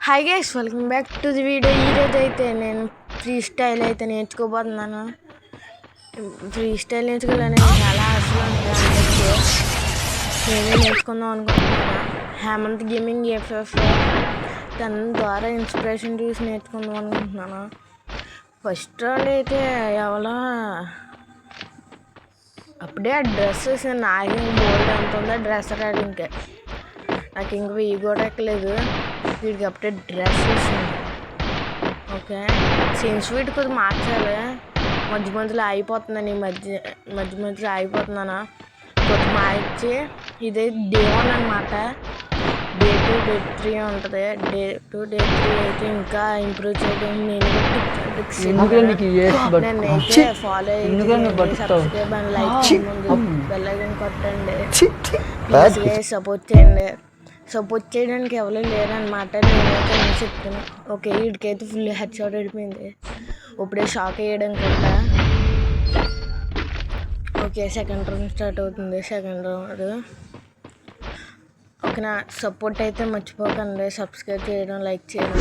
Hi guys, welcome back to the video. ఈరోజు అయితే నేను ఫ్రీ స్టైల్ అయితే నేర్చుకోబోతున్నాను. ఫ్రీ స్టైల్ నేర్చుకోవాలని చాలా అసలు అందరికీ నేనే నేర్చుకుందాం అనుకుంటున్నాను. హేమంత్ గేమింగ్ ఎఫ్ఎఫ్ తన ద్వారా ఇన్స్పిరేషన్ చూసి నేర్చుకుందాం అనుకుంటున్నాను. ఫస్ట్ రౌండ్ అయితే ఎవరో అప్పుడే ఆ డ్రెస్ వేసాను. నాకేం బోల్డ్ ఎంత ఉందో డ్రెస్ రాడింకే నాకు ఇంక వెయ్యి కూడా ఎక్కలేదు. వీడికి అప్పుడే డ్రెస్ వేసింది. ఓకే, సీన్స్ వీటి కొద్దిగా మార్చాలి. మధ్యలో అయిపోతున్నాను. ఈ మధ్యలో అయిపోతున్నాను. కొద్దిగా మార్చి ఇదే డే 1 అనమాట. డే 2 డే 3 ఉంటుంది. డే 2 డే 3 అయితే ఇంకా ఇంప్రూవ్ చేయడం నేను నేనైతే ఫాలో అయ్యి సబ్స్క్రైబ్ అండ్ లైక్ చేయండి, బెల్ ఐకాన్ కొట్టండి, ప్లీజ్ సపోర్ట్ చేయండి. సపోర్ట్ చేయడానికి ఎవరు లేరనమాట. నేనైతే నేను చెప్తాను. ఓకే, వీడికైతే ఫుల్ హెడ్ షాట్ అయిపోయింది. ఇప్పుడే షాక్ వేయడం కూడా. ఓకే, సెకండ్ రౌండ్ స్టార్ట్ అవుతుంది. సెకండ్ రౌండ్ ఓకే, నా సపోర్ట్ అయితే మర్చిపోకండి. సబ్స్క్రైబ్ చేయడం, లైక్ చేయడం.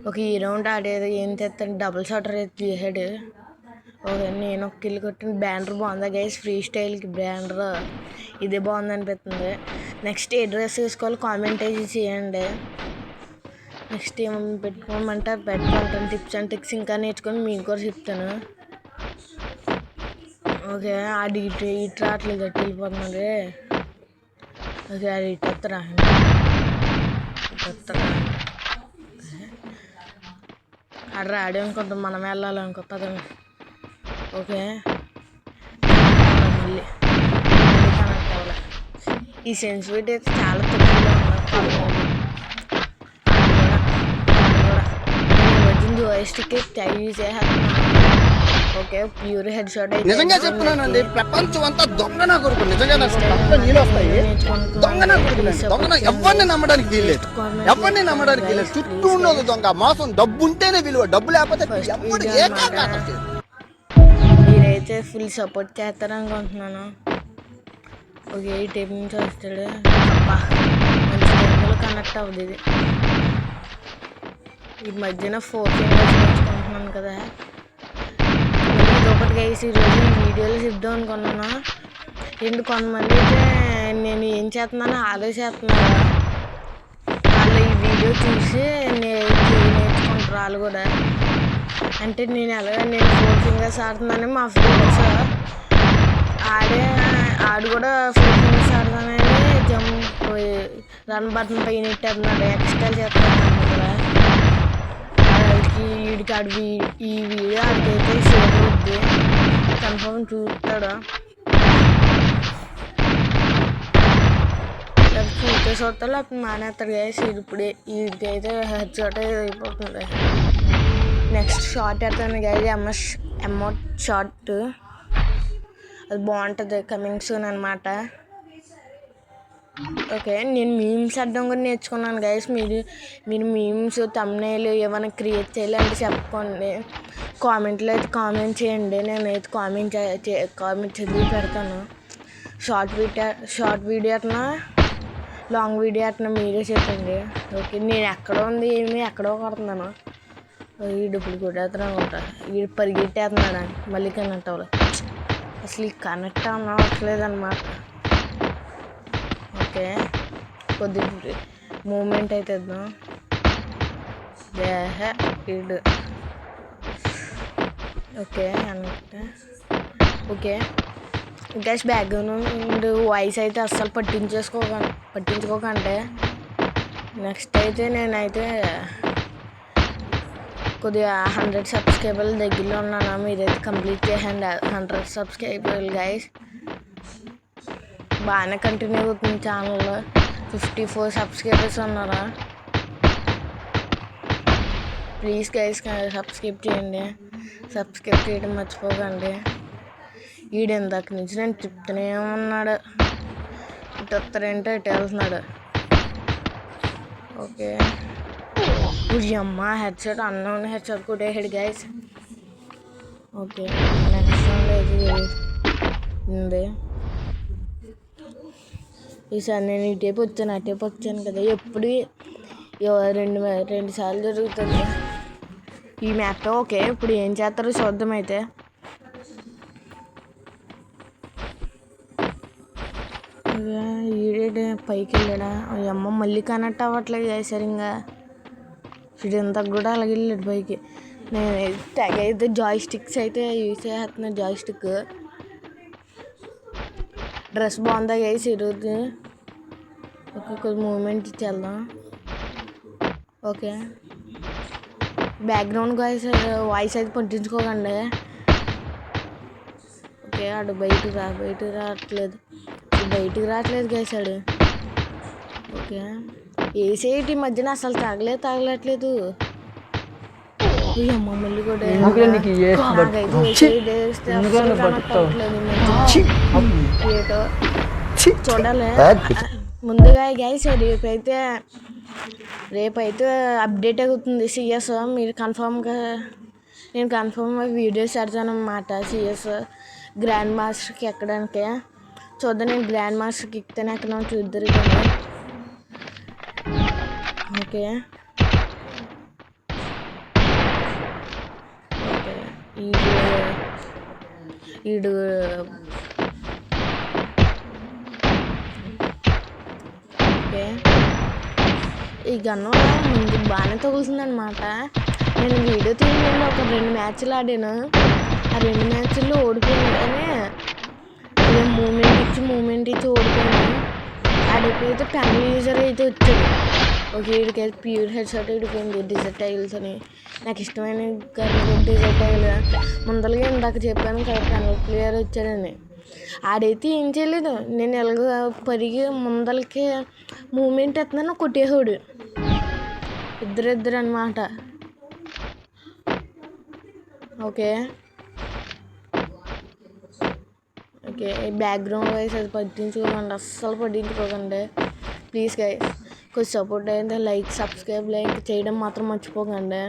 ఒక ఈ రౌండ్ ఆడేది ఏం తెస్తాను, డబుల్ షాటర్ అయితే తీసాడు. ఓకే, నేను ఒక కిల్ కొట్టిన. బ్యానర్ బాగుందా గైస్? ఫ్రీ స్టైల్కి బ్యానర్ ఇదే బాగుంది అనిపిస్తుంది. నెక్స్ట్ ఏ డ్రెస్ వేసుకోవాలి కామెంట్ అయితే చేయండి. నెక్స్ట్ ఏమన్నా పెట్టుకోమంటారు పెట్టుకుంటాను. టిప్స్ అండ్ ట్రిక్స్ ఇంకా నేర్చుకొని మీకు కూడా చెప్తాను. ఓకే, అది ఇటు రావట్లేదు, అటు వెళ్ళిపోతున్నది. ఓకే, అది ఇటు వస్తారా అడ్రా ఆడే అనుకుంటాం, మనం వెళ్ళాలనుకో పదండి. ఓకే, మళ్ళీ కనెక్ట్ అవ్వాలి. ఈ సెన్సిటివిటీ అయితే చాలా తక్కువగా ఉంది. వాయిస్కి యూజ్ చేస్తున్నాను. ఓకే, ప్యూర్ హెడ్ షాట్ అయితే నిజంగా చెప్తున్నానండి. ప్రపంచం అంతా దొంగ నా కొడుకు. నిజంగా నీళ్ళు వస్తాయి. దొంగ నా కొడుకు. దొంగ ఎవరిని నమ్మడానికి వీల్లేదు. ఎవరిని నమ్మడానికి వీల్లేదు. చుట్టూ ఉండదు దొంగ మోసం. డబ్బు ఉంటేనే విలువ, డబ్బు లేకపోతే ఎవరు మీరైతే ఫుల్ సపోర్ట్ చేస్తారనుకుంటున్నాను. ఓకే, ఈ టైప్ నుంచి వస్తాడు. మంచి టైంలో కనెక్ట్ అవ్వదు. ఇది ఈ మధ్యన 4 ఫింగర్స్ నేర్చుకుంటున్నాను కదా. ఇదొకటి గైస్, ఈరోజు ఈ వీడియోలో చెప్దాం అనుకున్నాను. కొంతమంది అయితే నేను ఏం చేస్తున్నానో ఆలోచిస్తున్నాను. వాళ్ళు ఈ వీడియో చూసి నేర్చుకుంటారు వాళ్ళు కూడా. అంటే నేను 4 ఫింగర్స్ ఆడుతున్నాను. మా ఫ్రెండ్స్ ఆడు కూడా 4 ఫింగర్స్ ఆడుతానని జంప్ రన్ బటన్ పైన ఇట్టేస్తున్నాడు. ఎక్స్ట్రా చేస్తున్నాను కూడా. వీడికి ఈ వీడియో ఆడికైతే షేర్ అవుద్ది, కన్ఫర్మ్ చూస్తాడు. చూస్తే చూస్తా లేకపోతే మానేస్తాడు గైస్. ఇప్పుడే వీడికైతే హెడ్ షాట్ అయిపోతుంది. నెక్స్ట్ షార్ట్ వేస్తాను గైస్, ఎమోట్ షార్ట్. అది బాగుంటుంది, కమింగ్ సూన్ అనమాట. ఓకే, నేను మీమ్స్ అడ్డం కూడా నేర్చుకున్నాను గైస్. మీరు మీమ్స్ థంబ్నెయిల్ ఏమైనా క్రియేట్ చేయాలంటే చెప్పుకోండి. కామెంట్లో అయితే కామెంట్ చేయండి. నేనైతే కామెంట్ చదివి పెడతాను. షార్ట్ వీడియో అట్లా లాంగ్ వీడియో అట్లా మీరే చెప్పండి. ఓకే, నేను ఎక్కడ ఉంది ఏమి ఎక్కడో కొడుతున్నాను. వీడు ఇప్పుడు కొట్టేస్తున్నాను అనుకుంటా. వీడు పరిగెట్టేస్తున్నాడు. మళ్ళీ కనెక్ట్ అవ్వలేదు. అసలు ఈ కనెక్ట్ అవ్వట్లేదు అనమాట. ఓకే, కొద్దిగా మూమెంట్ అయితే ఇద్దాం. వీడు ఓకే అన్నట్టు. ఓకే గైస్, బ్యాక్గ్రౌండ్ వాయిస్ అయితే అస్సలు పట్టించుకోకండి. నెక్స్ట్ అయితే నేనైతే కొద్దిగా 100 సబ్స్క్రైబర్ల దగ్గరలో ఉన్నాను. మీరైతే కంప్లీట్ చేయండి 100 సబ్స్క్రైబర్లు గైస్. బాగానే కంటిన్యూ అవుతుంది ఛానల్లో. 54 సబ్స్క్రైబర్స్ ఉన్నారా. ప్లీజ్ గైస్ సబ్స్క్రైబ్ చేయండి. సబ్స్క్రైబ్ చేయడం మర్చిపోకండి. వీడు ఇందాక నుంచి నేను చెప్తూనే ఉన్నాడు. ఇటు వస్తారంటే ఇటు వెళ్తున్నాడు. ఓకే అమ్మ హెడ్సెట్ అన్నోన్ హెడ్సెట్ కొట్టేసాడు గైస్. ఓకే నెక్స్ట్ రౌండ్ అయితే ఉంది. ఈసారి నేను ఇటేపు వచ్చాను అటేపు వచ్చాను కదా, ఎప్పుడు రెండు సార్లు జరుగుతుంది ఈ మ్యాప్. ఓకే ఇప్పుడు ఏం చేస్తారో చూద్దాం. అయితే ఈడే పైకి వెళ్ళాడా? అమ్మ మళ్ళీ కనెక్ట్ అవ్వట్లేదు కదా సరిగ్గా. ఇంత కూడా అలాగే వెళ్ళాడు పైకి. నేను తెగ అయితే జాయ్ స్టిక్స్ అయితే యూజ్ చేస్తున్నాను. జాయ్ స్టిక్ డ్రెస్ బాగుందా గైస్ ఈరోజు? ఒక్కొక్క మూమెంట్ ఇచ్చేద్దాం. ఓకే బ్యాక్గ్రౌండ్ వాయిస్ అయితే పట్టించుకోకండి. ఓకే ఆడు బయటకు రావట్లేదు గైస్ ఆడు. ఓకే ఏసేటి మధ్యన అసలు తగలట్లేదు. అమ్మ మళ్ళీ కూడా చూడాలి. ముందుగా గైస్ రేపైతే అప్డేట్ అవుతుంది సిఎస్. మీరు నేను కన్ఫామ్గా వీడియోస్ పెడతాను అన్నమాట. సిఎస్ గ్రాండ్ మాస్టర్కి ఎక్కడానికి చూద్దాం. నేను గ్రాండ్ మాస్టర్కి ఎక్కితేనే ఎక్కడ చూద్దరు కానీ. ఓకే ఈడు ఓకే ఈ గన్ను ముందు బాగానే తగులుతుందన్నమాట. నేను వీడియో తీయడంలో ఒక 2 మ్యాచ్లు ఆడాను. ఆ 2 మ్యాచ్ల్లో ఓడిపోయాను కానీ మూమెంట్ ఇచ్చి ఓడిపోయాను. ఆడిపోయితే ఫ్యామిలీ యూజర్ అయితే వచ్చాడు. ఓకే వీడికైతే ప్యూర్ హెడ్సెట్ విడిపోయింది డిజర్ట్ టైల్స్ అని. నాకు ఇష్టమైన డిజర్ట్ టైల్ ముందరగా ఇందాక చెప్పాను కదా పెనల్ ప్లేయర్ వచ్చాడని. ఆడైతే ఏం చేయలేదు. నేను ఎలాగో పరిగి ముందలకి మూమెంట్ ఎత్తున్నాను కొట్టేసాడు. ఇద్దరు అన్నమాట. ఓకే బ్యాక్గ్రౌండ్ వాయిస్ అది పట్టించుకోకండి, అస్సలు పట్టించుకోకండి ప్లీజ్ గైస్. కొంచెం సపోర్ట్ అయితే లైక్ సబ్స్క్రైబ్ చేయడం మాత్రం మర్చిపోకండి.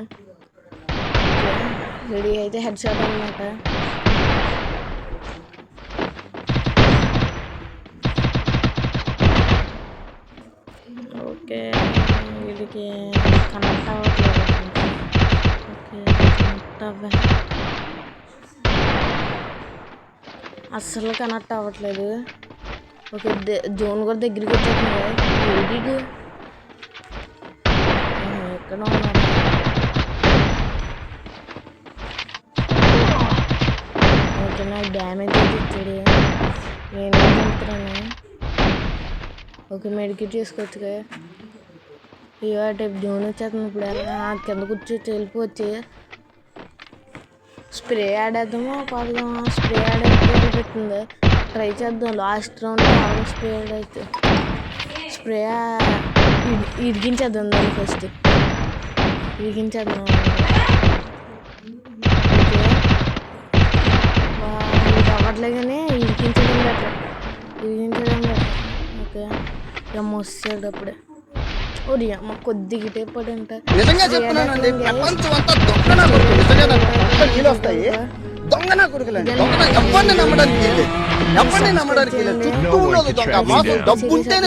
రెడీ అయితే హెడ్సెట్ అన్నమాట. ఓకే వీడికి కనెక్ట్ అవ్వట్లేదు. ఓకే అస్సలు కనెక్ట్ అవ్వట్లేదు. ఓకే జోన్ కూడా దగ్గరికి వచ్చేస్తుంది. ఎక్కడ ఉన్నాడు? ఓకే నాకు డ్యామేజ్ అయితే ఇచ్చాడు. నేనేం చెప్తున్నాను. ఓకే మెడికేట్ చేసుకోవచ్చు కదా. ఇవా టైప్ జోన్ వచ్చేస్తుంది. ఇప్పుడు కింద కూర్చొచ్చి వెళ్ళిపోవచ్చు. స్ప్రే ఆడేద్దామా పాడదామా? స్ప్రే ఆడేస్తే అనిపిస్తుంది. ట్రై చేద్దాం లాస్ట్ రౌండ్ స్ప్రే ఆడైతే. స్ప్రే ఇరిగించేద్దాం దాన్ని ఫస్ట్. ఇరిగించేద్దాం. ఓకే ఇది అవ్వట్లేదు కానీ ఇరిగించడం బెటర్. ఓకే అమ్మ వస్తాడు అప్పుడే. ఓడి అమ్మ కొద్దిగా పడి ఉంటాయి. నిజంగా చెప్తున్నానండి, ప్రపంచం అంతా దొంగ నా కొడుకు. నిజంగా నాకు నీళ్ళు వస్తాయి. దొంగ నా కొడుకులండి. ఎవరిని నమ్మడానికి వీల్లేదు. చుట్టూ ఉన్నది దొంగ. మాసం డబ్బు ఉంటేనే